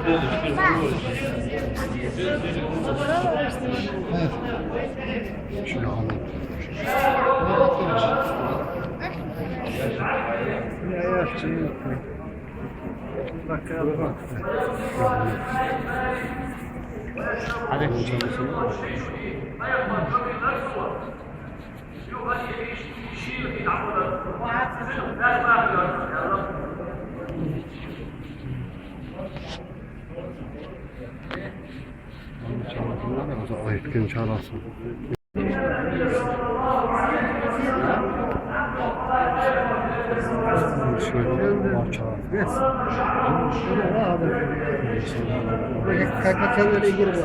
Evet. Şunu alalım. Ya yaşçıyı bak ya bak. Hadi. Ayıpken çağırsın. Şöyle var çağırsın. Kakak öyle ilgili bu.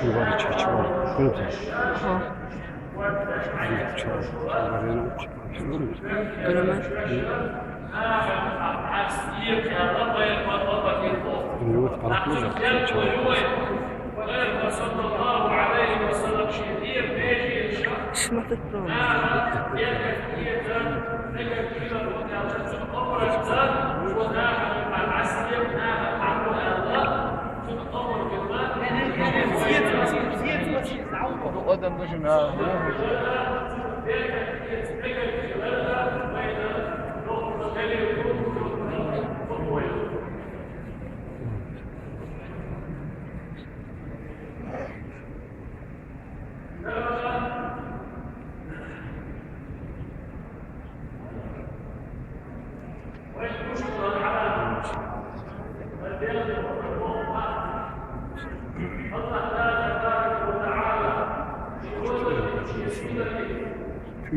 Şu var içi var. Bunu da. قدم نجم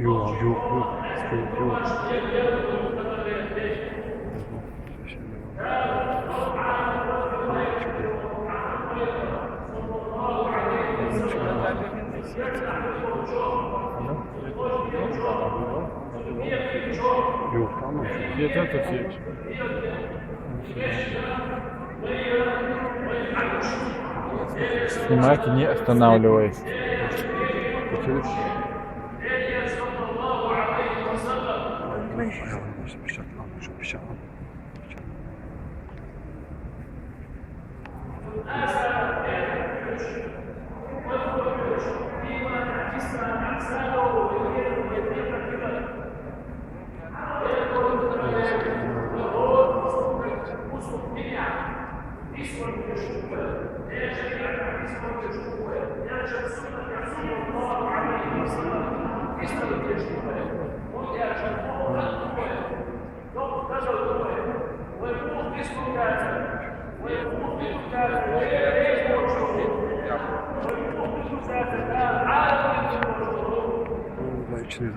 Yok. Yok tamam. Yeter taksiye. Снимайте, не останавливаясь. İçine de.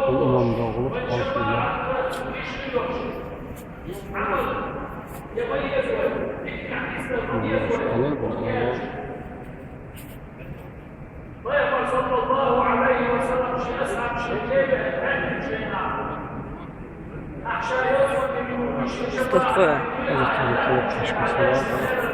İmam da olup halkıyla Alır bunu. Alır. صلى الله عليه وسلم شيء أسعد شيء كيف أحد شيء أحشى يوم من Evet, tabii taşkısı var.